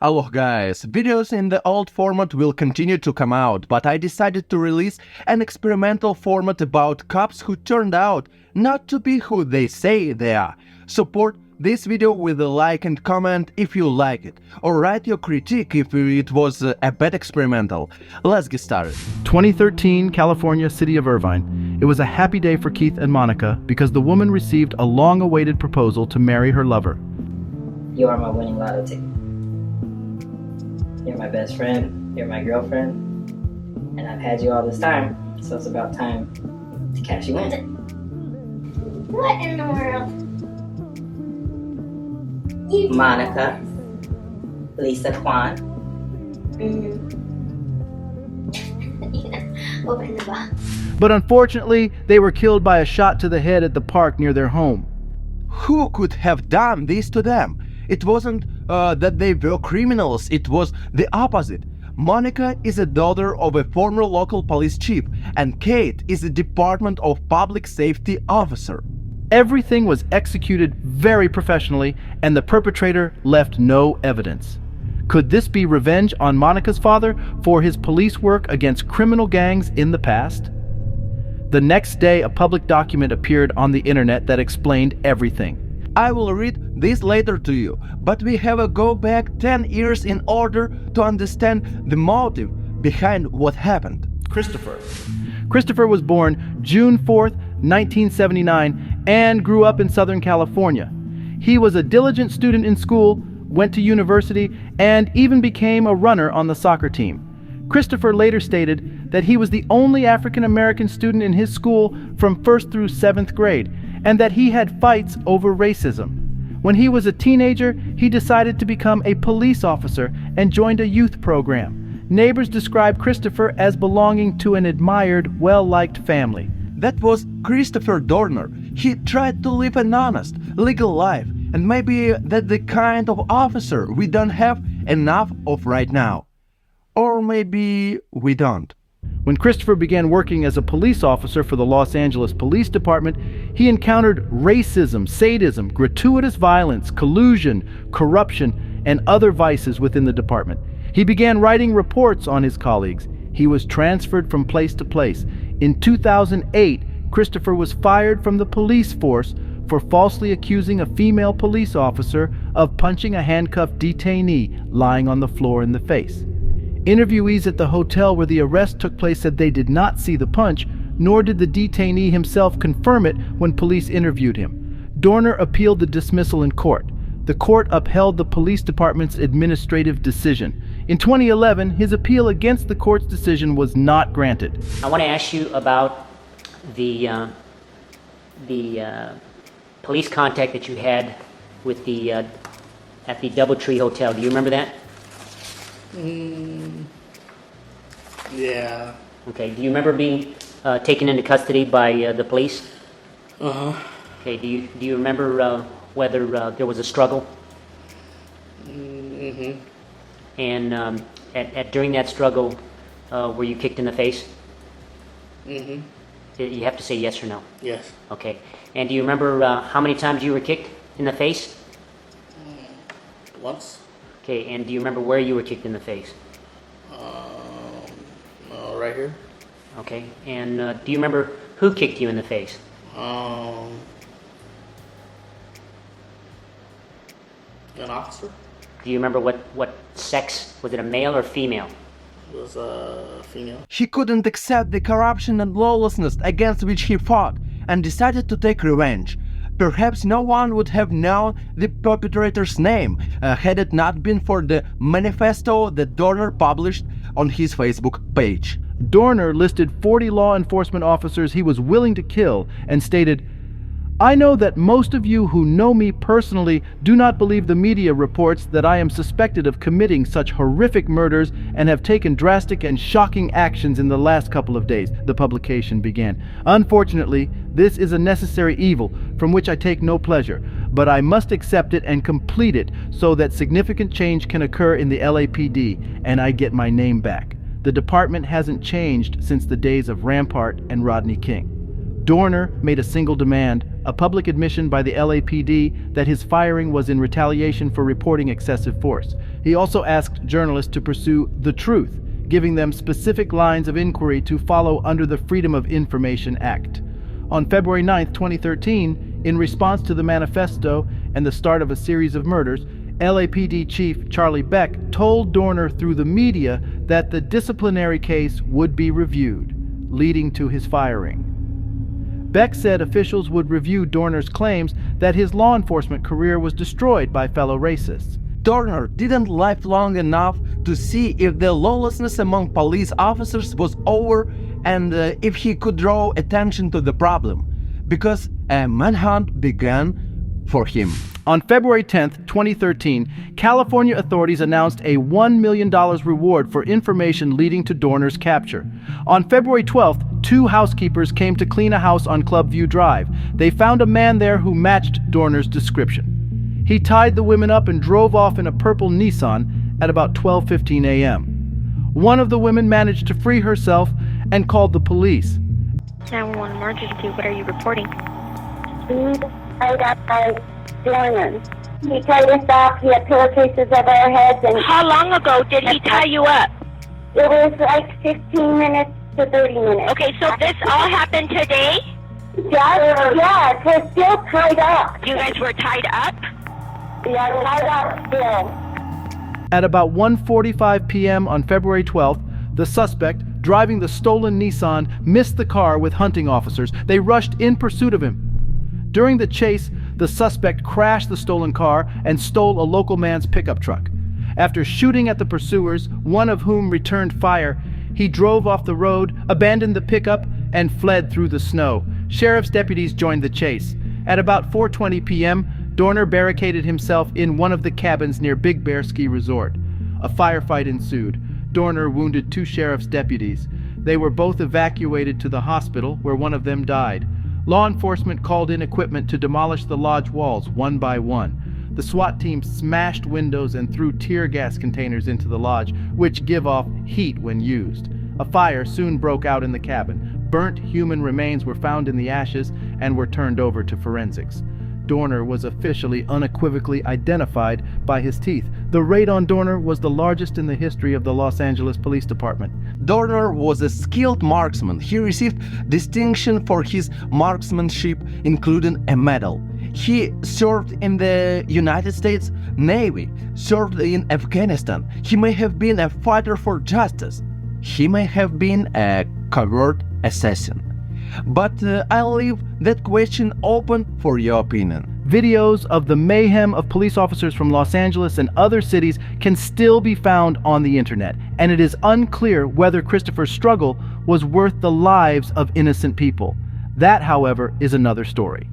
Hello guys, videos in the old format will continue to come out, but I decided to release an experimental format about cops who turned out not to be who they say they are. Support this video with a like and comment if you like it, or write your critique if it was a bad experimental. Let's get started. 2013, California, city of Irvine. It was a happy day for Keith and Monica because the woman received a long-awaited proposal to marry her lover. You are my winning lotto ticket. You're my best friend, you're my girlfriend, and I've had you all this time, so it's about time to cash you in. What in the world? Monica, Lisa Kwan. Open the box. But unfortunately, they were killed by a shot to the head at the park near their home. Who could have done this to them? It wasn't that they were criminals, it was the opposite. Monica is a daughter of a former local police chief, and Kate is a Department of Public Safety officer. Everything was executed very professionally, and the perpetrator left no evidence. Could this be revenge on Monica's father for his police work against criminal gangs in the past? The next day, a public document appeared on the internet that explained everything. I will read this later to you, but we have to go back 10 years in order to understand the motive behind what happened. Christopher was born June 4th, 1979, and grew up in Southern California. He was a diligent student in school, went to university, and even became a runner on the soccer team. Christopher later stated that he was the only African-American student in his school from 1st through 7th grade, and that he had fights over racism. When he was a teenager, he decided to become a police officer and joined a youth program. Neighbors described Christopher as belonging to an admired, well-liked family. That was Christopher Dorner. He tried to live an honest, legal life, and maybe that's the kind of officer we don't have enough of right now. Or maybe we don't. When Christopher began working as a police officer for the Los Angeles Police Department, he encountered racism, sadism, gratuitous violence, collusion, corruption, and other vices within the department. He began writing reports on his colleagues. He was transferred from place to place. In 2008, Christopher was fired from the police force for falsely accusing a female police officer of punching a handcuffed detainee lying on the floor in the face. Interviewees at the hotel where the arrest took place said they did not see the punch, nor did the detainee himself confirm it when police interviewed him. Dorner appealed the dismissal in court. The court upheld the police department's administrative decision. In 2011, his appeal against the court's decision was not granted. I want to ask you about the police contact that you had with the at the DoubleTree Hotel. Do you remember that? Yeah. Okay. Do you remember being taken into custody by the police? Okay. Do you remember whether there was a struggle? And during that struggle, were you kicked in the face? You have to say yes or no. Yes. Okay. And do you remember how many times you were kicked in the face? Once. Okay. And do you remember where you were kicked in the face? Right here. Okay. And do you remember who kicked you in the face? An officer. Do you remember what sex? Was it a male or female? It was a female. He couldn't accept the corruption and lawlessness against which he fought and decided to take revenge. Perhaps no one would have known the perpetrator's name had it not been for the manifesto that Dorner published on his Facebook page. Dorner listed 40 law enforcement officers he was willing to kill and stated, "I know that most of you who know me personally do not believe the media reports that I am suspected of committing such horrific murders and have taken drastic and shocking actions in the last couple of days," the publication began. "Unfortunately, this is a necessary evil from which I take no pleasure, but I must accept it and complete it so that significant change can occur in the LAPD and I get my name back. The department hasn't changed since the days of Rampart and Rodney King." Dorner made a single demand, a public admission by the LAPD that his firing was in retaliation for reporting excessive force. He also asked journalists to pursue the truth, giving them specific lines of inquiry to follow under the Freedom of Information Act. On February 9, 2013, in response to the manifesto and the start of a series of murders, LAPD Chief Charlie Beck told Dorner through the media that the disciplinary case would be reviewed, leading to his firing. Beck said officials would review Dorner's claims that his law enforcement career was destroyed by fellow racists. Dorner didn't live long enough to see if the lawlessness among police officers was over and if he could draw attention to the problem, because a manhunt began for him. On February 10, 2013, California authorities announced a $1 million reward for information leading to Dorner's capture. On February 12th, 2 housekeepers came to clean a house on Clubview Drive. They found a man there who matched Dorner's description. He tied the women up and drove off in a purple Nissan at about 12:15 a.m. One of the women managed to free herself and called the police. 911 emergency, what are you reporting? I got my Dorner. He tied us up, he had pillowcases over our heads, and How long ago did he tie you up? it was like 15 minutes to 30 minutes. Okay, so this all happened today? Yeah, we're still tied up. You guys were tied up? Yeah, we're tied up still. At about 1:45 p.m. on February 12th, the suspect, driving the stolen Nissan, missed the car with hunting officers. They rushed in pursuit of him. During the chase, the suspect crashed the stolen car and stole a local man's pickup truck. After shooting at the pursuers, one of whom returned fire, he drove off the road, abandoned the pickup, and fled through the snow. Sheriff's deputies joined the chase. At about 4:20 p.m., Dorner barricaded himself in one of the cabins near Big Bear Ski Resort. A firefight ensued. Dorner wounded 2 sheriff's deputies. They were both evacuated to the hospital, where one of them died. Law enforcement called in equipment to demolish the lodge walls one by one. The SWAT team smashed windows and threw tear gas containers into the lodge, which give off heat when used. A fire soon broke out in the cabin. Burnt human remains were found in the ashes and were turned over to forensics. Dorner was officially unequivocally identified by his teeth. The raid on Dorner was the largest in the history of the Los Angeles Police Department. Dorner was a skilled marksman. He received distinction for his marksmanship, including a medal. He served in the United States Navy, served in Afghanistan. He may have been a fighter for justice. He may have been a covert assassin. But I'll leave that question open for your opinion. Videos of the mayhem of police officers from Los Angeles and other cities can still be found on the internet, and it is unclear whether Christopher's struggle was worth the lives of innocent people. That, however, is another story.